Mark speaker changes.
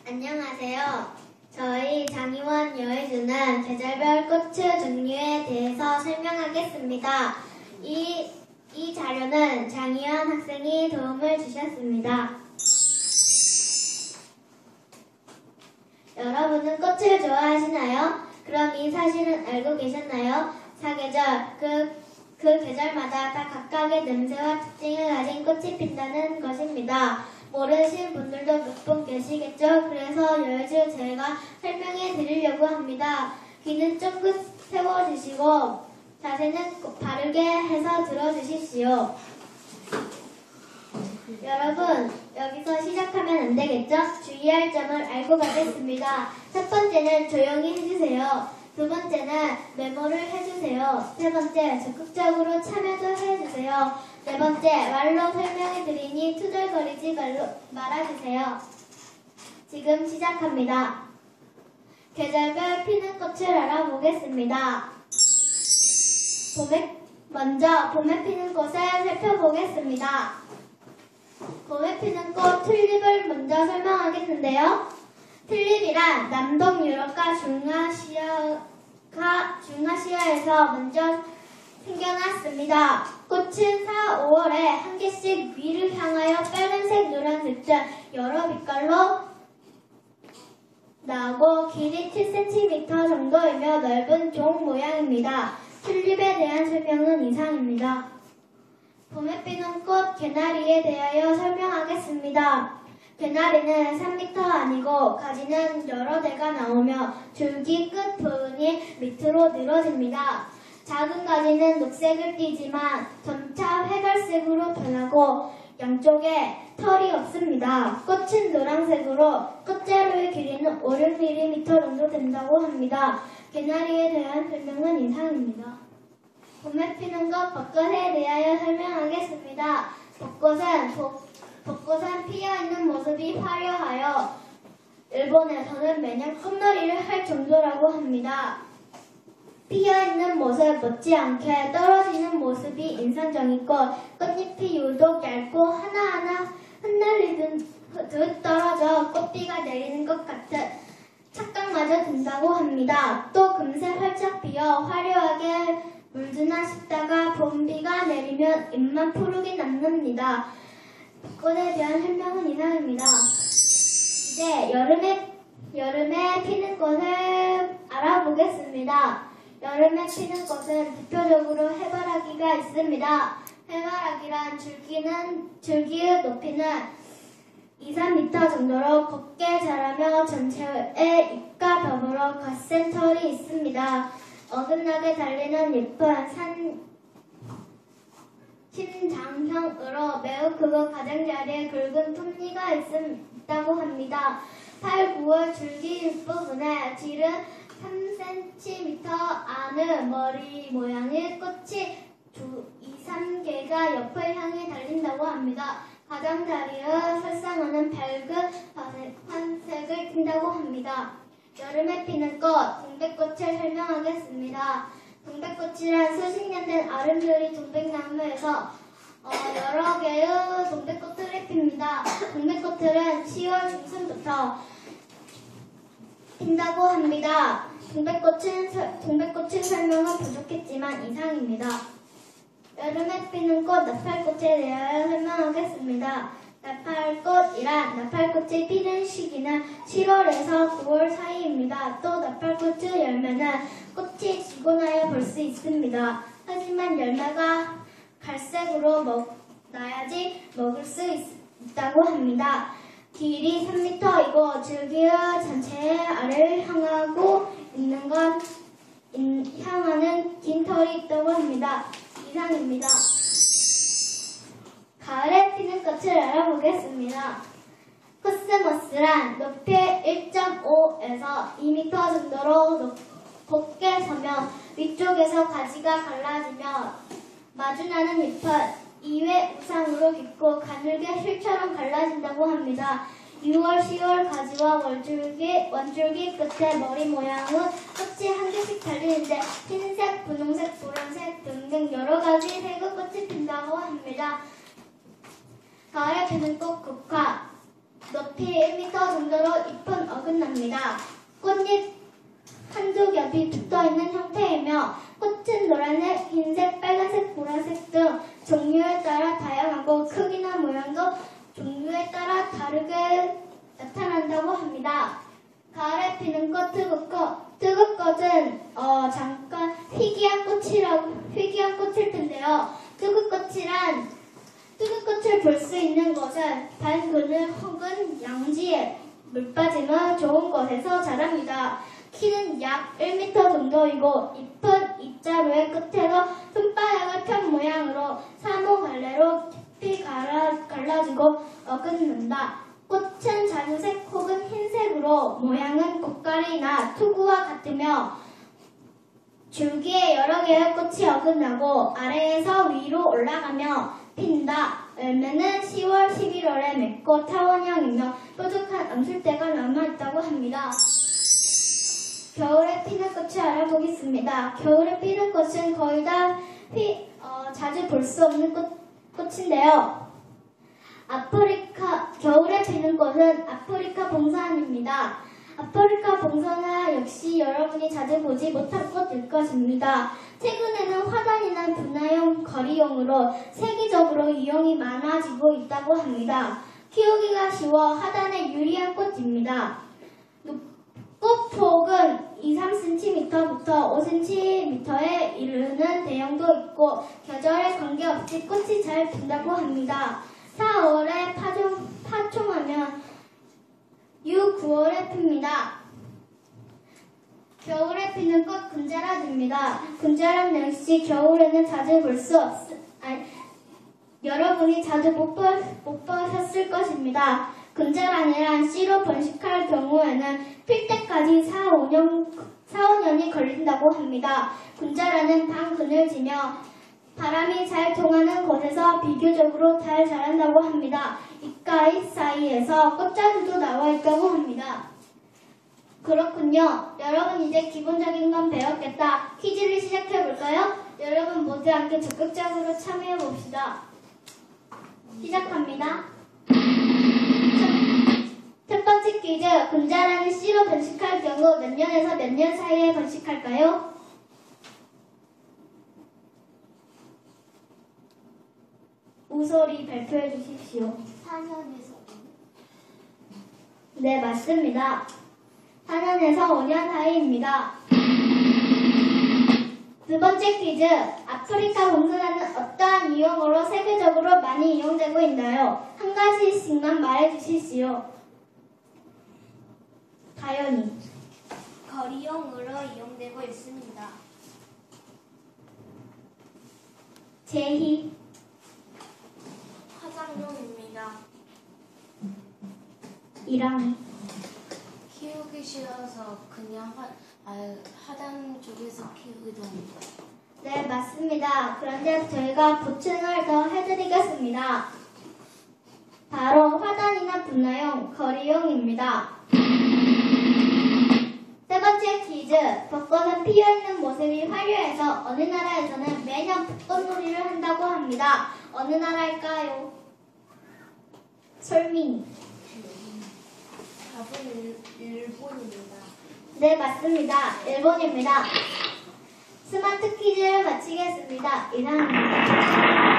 Speaker 1: 안녕하세요. 저희 장희원 여의주는 계절별 꽃 종류에 대해서 설명하겠습니다. 이 자료는 장희원 학생이 도움을 주셨습니다. 여러분은 꽃을 좋아하시나요? 그럼 이 사실은 알고 계셨나요? 사계절, 그 계절마다 다 각각의 냄새와 특징을 가진 꽃이 핀다는 것입니다. 모르시는 분들도 몇 분 계시겠죠? 그래서 여의주 제가 설명해 드리려고 합니다. 귀는 쫑긋 세워주시고 자세는 바르게 해서 들어주십시오. 여러분, 여기서 시작하면 안 되겠죠? 주의할 점을 알고 가겠습니다. 첫 번째는 조용히 해주세요. 두 번째는 메모를 해주세요. 세 번째, 적극적으로 참여도 해주세요. 네 번째, 말로 설명해드리니 투덜거리지 말아주세요. 지금 시작합니다. 계절별 피는 꽃을 알아보겠습니다. 먼저 봄에 피는 꽃을 살펴보겠습니다. 봄에 피는 꽃 튤립을 먼저 설명하겠는데요. 튤립이란 남동 유럽과 중아시아에서 먼저 생겨났습니다. 꽃은 4, 5월에 한 개씩 위를 향하여 빨간색, 노란색 등 여러 빛깔로 나오고 길이 7cm 정도이며 넓은 종 모양입니다. 튤립에 대한 설명은 이상입니다. 봄에 피는 꽃 개나리에 대하여 설명하겠습니다. 개나리는 3m 아니고 가지는 여러 대가 나오며 줄기 끝 부분이 밑으로 늘어집니다. 작은 가지는 녹색을 띠지만 점차 회갈색으로 변하고 양쪽에 털이 없습니다. 꽃은 노란색으로 꽃자루의 길이는 5, 6mm 정도 된다고 합니다. 개나리에 대한 설명은 이상입니다. 봄에 피는 것 벚꽃에 대하여 설명하겠습니다. 벚꽃은 피어있는 모습이 화려하여 일본에서는 매년 꽃놀이를 할 정도라고 합니다. 피어있는 모습 못지않게 떨어지는 모습이 인상적이고 꽃잎이 유독 얇고 하나하나 흩날리듯 떨어져 꽃비가 내리는 것 같은 착각마저 든다고 합니다. 또 금세 활짝 피어 화려하게 물드나 싶다가 봄비가 내리면 잎만 푸르게 남습니다. 벚꽃에 대한 설명은 이상입니다. 이제 여름에 피는 꽃을 알아보겠습니다. 여름에 피는 꽃은 대표적으로 해바라기가 있습니다. 해바라기란 줄기의 높이는 2, 3m 정도로 곱게 자라며 전체에 잎과 더불어 갓센 털이 있습니다. 어긋나게 달리는 잎은 신장형으로 매우 크고 가장자리에 굵은 톱니가 있다고 합니다. 8, 9월 줄기 윗부분에 길은 3cm 안의 머리 모양의 꽃이 2, 3개가 옆을 향해 달린다고 합니다. 가장자리의 설상어는 밝은 황색을 띈다고 합니다. 여름에 피는 꽃, 동백꽃을 설명하겠습니다. 동백꽃이란 수십 년 된 아름드리 동백나무에서 여러 개의 동백꽃들이 핍니다. 동백꽃들은 10월 중순부터 핀다고 합니다. 동백꽃은 설명은 부족했지만 이상입니다. 여름에 피는 꽃 나팔꽃에 대하여 설명하겠습니다. 나팔꽃이 피는 시기는 7월에서 9월 사이입니다. 또 나팔꽃의 열매는 꽃이 지고 나야 볼 수 있습니다. 하지만 열매가 갈색으로 나야지 먹을 수 있다고 합니다. 길이 3m이고 줄기의 전체의 아래를 향하고 있는 건 향하는 긴 털이 있다고 합니다. 이상입니다. 가을에 피는 꽃을 알아보겠습니다. 코스모스란 높이 1.5에서 2m 정도로 곱게 서며 위쪽에서 가지가 갈라지며 마주나는 잎은 2회 이상으로 깊고 가늘게 실처럼 갈라진다고 합니다. 6월, 10월 가지와 원줄기 끝에 머리 모양은 꽃이 한 개씩 달리는데 흰색, 분홍색, 보라색 등등 여러 가지 색의 꽃이 핀다고 합니다. 가을에 피는 꽃 국화. 높이 1m 정도로 잎은 어긋납니다. 꽃잎 한두 겹이 붙어있는 형태이며 꽃은 노란색, 흰색, 빨간색, 보라색 등 종류에 따라 다양하고 크기나 모양도 종류에 따라 다르게 나타난다고 합니다. 가을에 피는 꽃 뜨긋꽃은 잠깐 희귀한 꽃일 텐데요. 뜨긋꽃을 볼 수 있는 곳은 반 그늘 혹은 양지에 물 빠짐은 좋은 곳에서 자랍니다. 키는 약 1m 정도이고 잎은 잎자루의 끝에서 손바닥을 편 모양으로 사모 갈래로 깊이 갈라지고 어긋난다. 꽃은 자주색 혹은 흰색으로 모양은 꽃가리나 투구와 같으며 줄기에 여러 개의 꽃이 어긋나고 아래에서 위로 올라가며 핀다. 열매는 10월, 11월에 맺고 타원형이며 뾰족한 암술대가 남아있다고 합니다. 겨울에 피는 꽃을 알아보겠습니다. 겨울에 피는 꽃은 거의 다 자주 볼 수 없는 꽃인데요. 겨울에 피는 꽃은 아프리카 봉선입니다. 아프리카 봉선화 역시 여러분이 자주 보지 못한 꽃일 것입니다. 최근에는 화단이나 분화용, 거리용으로 세계적으로 이용이 많아지고 있다고 합니다. 키우기가 쉬워 화단에 유리한 꽃입니다. 꽃폭은 2-3cm부터 5cm에 이르는 대형도 있고 계절에 관계없이 꽃이 잘 핀다고 합니다. 4월에 파종하면 9월에 핍니다. 겨울에 피는 꽃 군자란입니다. 군자란 역시 겨울에는 자주 볼 수 여러분이 자주 못 보셨을 것입니다. 군자란이란 씨로 번식할 경우에는 필 때까지 4-5년이 걸린다고 합니다. 군자란은 반 그늘지며 바람이 잘 통하는 곳에서 비교적으로 잘 자란다고 합니다. 잎가위 사이에서 꽃자루도 나와 있다고 합니다. 그렇군요. 여러분 이제 기본적인 건 배웠겠다. 퀴즈를 시작해볼까요? 여러분 모두 함께 적극적으로 참여해봅시다. 시작합니다. 첫 번째 퀴즈. 군자란이 씨로 번식할 경우 몇 년에서 몇 년 사이에 번식할까요? 우솔이 발표해 주십시오.
Speaker 2: 4년에서
Speaker 1: 네, 맞습니다. 4년에서 5년 사이입니다. 두 번째 퀴즈. 아프리카 봉선화는 어떠한 이용으로 세계적으로 많이 이용되고 있나요? 한 가지씩만 말해 주십시오. 다현이.
Speaker 2: 거리용으로 이용되고 있습니다.
Speaker 1: 제희.
Speaker 2: 화장용입니다.
Speaker 1: 이랑이.
Speaker 2: 키우기 쉬워서 그냥 화단 쪽에서 키우기도 합니다.
Speaker 1: 네, 맞습니다. 그런데 저희가 보충을 더 해드리겠습니다. 바로 화단이나 분화용, 거리용입니다. 세 번째 퀴즈. 벚꽃은 피어있는 모습이 화려해서 어느 나라에서는 매년 벚꽃놀이를 한다고 합니다. 어느 나라일까요? 설민이.
Speaker 2: 답은 일본입니다.
Speaker 1: 네, 맞습니다. 일본입니다. 스마트 퀴즈를 마치겠습니다. 이상입니다.